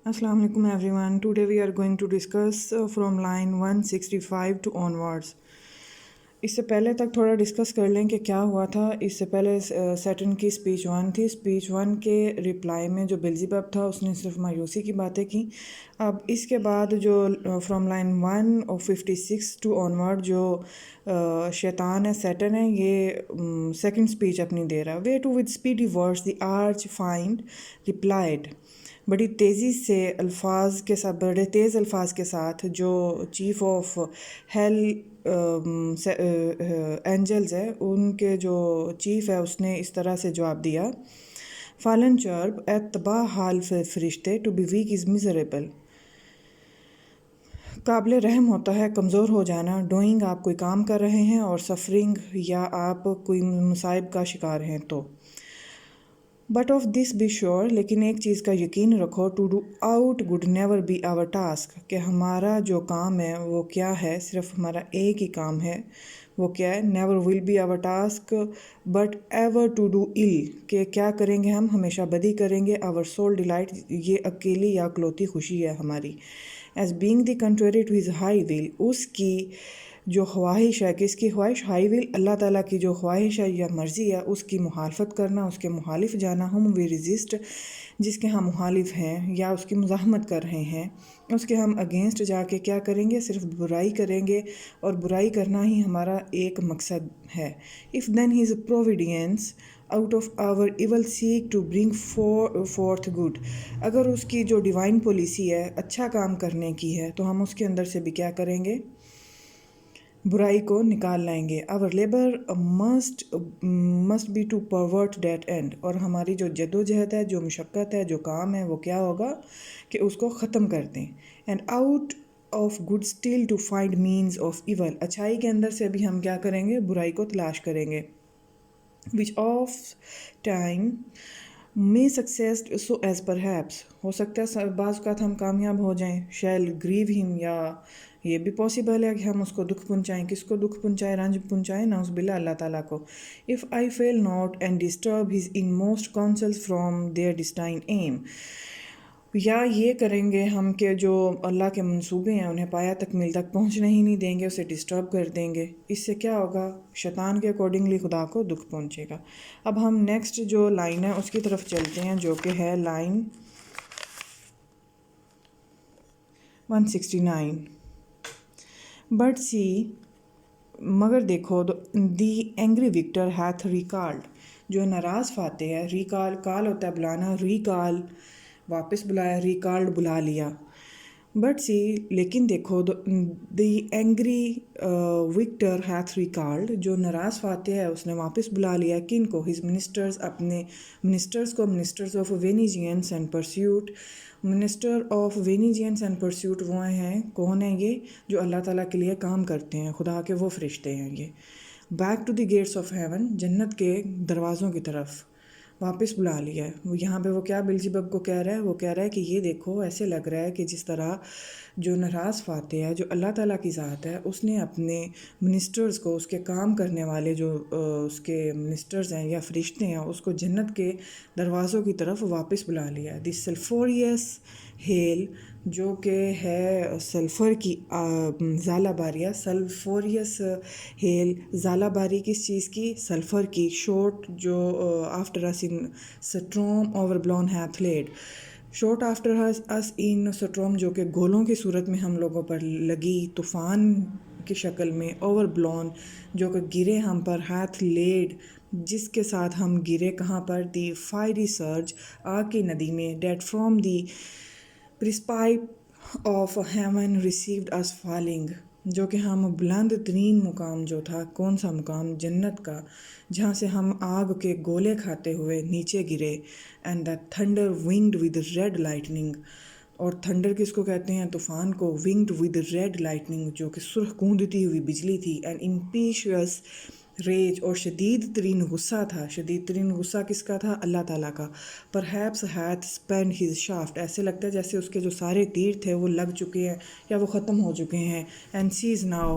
Assalamu alaikum everyone. Today we are going to discuss from line 165 to onwards. इससे पहले तक थोड़ा discuss कर लें कि क्या हुआ था. इससे पहले सैटर्न की स्पीच 1 थी. स्पीच 1 के रिप्लाई में जो बेल्ज़ेबब था उसने सिर्फ मायूसी की बातें की. अब इसके बाद जो फ्रॉम लाइन 156 टू ऑनवर्ड जो शैतान है सैटर्न है ये सेकंड स्पीच अपनी दे रहा है. Way to with speedy words the arch fiend replied. बड़ी तेज़ी से अल्फाज के साथ बड़े तेज़ अल्फाज के साथ जो चीफ़ ऑफ हेल एंजल्स है उनके जो चीफ़ है उसने इस तरह से जवाब दिया. फालन चर्ब एतबा हाल फरिश्ते to be weak is miserable. काबिल रहम होता है कमज़ोर हो जाना. डूइंग आप कोई काम कर रहे हैं और सफरिंग या आप कोई मुसाइब का शिकार हैं तो. But of this be sure लेकिन एक चीज़ का यकीन रखो. To do aught good never be our task कि हमारा जो काम है वो क्या है. सिर्फ हमारा एक ही काम है वो क्या है. Never will be our task but ever to do ill कि क्या करेंगे हम हमेशा बदी करेंगे. आवर सोल डिलाइट ये अकेली या अकलौती खुशी है हमारी. As being the contrary to his high will उसकी जो ख्वाहिश है. किसकी ख्वाहिश. हाई विल अल्लाह ताला की जो ख्वाहिश है या मर्ज़ी है उसकी मुखालफत करना उसके मुखालिफ जाना. हम वी रजिस्ट जिसके हम मुखालिफ हैं या उसकी मुज़ाहमत कर रहे हैं उसके हम अगेंस्ट जाके क्या करेंगे सिर्फ बुराई करेंगे और बुराई करना ही हमारा एक मकसद है. If then his providence out of our evil seek to bring forth good. अगर उसकी जो डिवाइन पॉलिसी है अच्छा काम करने की है तो हम उसके अंदर से भी क्या करेंगे बुराई को निकाल लाएंगे. Our labour must be to pervert that end. और हमारी जो जद्दोजहद है जो मुशक्क़त है जो काम है वो क्या होगा कि उसको ख़त्म कर दें. And out of good still to find means of evil. अच्छाई के अंदर से भी हम क्या करेंगे बुराई को तलाश करेंगे. Which oft time may succeed so as perhaps. हो सकता है बाज़ औक़ात हम कामयाब हो जाएं. शैल ग्रीव हिम या ये भी पॉसिबल है कि हम उसको दुख पहुँचाएँ. किसको दुख पहुँचाएँ रंज पहुँचाएँ नाउज़ बिल्लाह अल्लाह ताला को. If I fail not and disturb his inmost counsels from their destined aim. या ये करेंगे हम कि जो अल्लाह के मंसूबे हैं उन्हें पाया तकमील तक पहुँचने ही नहीं देंगे उसे डिस्टर्ब कर देंगे. इससे क्या होगा शैतान के अकॉर्डिंगली खुदा को दुख पहुँचेगा. अब हम नेक्स्ट जो लाइन है उसकी तरफ चलते हैं जो कि है लाइन 169. बट सी मगर देखो दी एंग्री विक्टर हैथ रिकॉल्ड. जो नाराज़ फाते है रिकॉल कॉल होता है बुलाना. रिकॉल वापस बुलाया. रिकॉल्ड बुला लिया. बट सी लेकिन देखो दी एंग्री विक्टर हैथ रिकॉल्ड. जो नाराज़ फाते है उसने वापस बुला लिया. किन को. हिज मिनिस्टर्स अपने मिनिस्टर्स को. Ministers of vengeance and pursuit. Minister of vengeance and pursuit वो हैं कौन है ये जो अल्लाह ताला के लिए काम करते हैं खुदा के वो फरिश्ते हैं ये. Back to the gates of heaven जन्नत के दरवाज़ों की तरफ वापस बुला लिया है. वो यहाँ पे वो क्या बेल्ज़ेबब को कह रहा है. वो कह रहा है कि ये देखो ऐसे लग रहा है कि जिस तरह जो नाराज़ फाते है जो अल्लाह ताला की ज़ात है उसने अपने मिनिस्टर्स को उसके काम करने वाले जो उसके मिनिस्टर्स हैं या फरिश्ते हैं उसको जन्नत के दरवाज़ों की तरफ वापस बुला लिया है. दिस सल्फोरियस हेल जो कि है सल्फ़र की ज़ालाबारिया. सल्फोरियस हेल ज़ालाबारी किस चीज़ की सल्फ़र की. शॉर्ट जो after us in storm over blown hath laid. Shot after us in storm जो कि गोलों की सूरत में हम लोगों पर लगी तूफ़ान की शक्ल में. ओवर ब्लॉन जो कि गिरे हम पर. हैथ लेड जिसके साथ हम गिरे कहाँ पर. दी फायरी सर्ज आग की नदी में. That from the precipice of heaven received us falling. जो कि हम बुलंद तरीन मुकाम जो था कौन सा मुकाम जन्नत का जहाँ से हम आग के गोले खाते हुए नीचे गिरे. And the thunder winged with red lightning. और थंडर किसको कहते हैं तूफ़ान को. विंग्ड विद रेड लाइटनिंग जो कि सुर्ख कूदती हुई बिजली थी. एंड इम्पीशियस रेज और शदीद तरीन गुस्सा था. शदीद तरीन गुस्सा किसका था अल्लाह ताला का. Perhaps hath spend his shaft. ऐसे लगता है जैसे उसके जो सारे तीर थे वो लग चुके हैं या वो ख़त्म हो चुके हैं. And C is now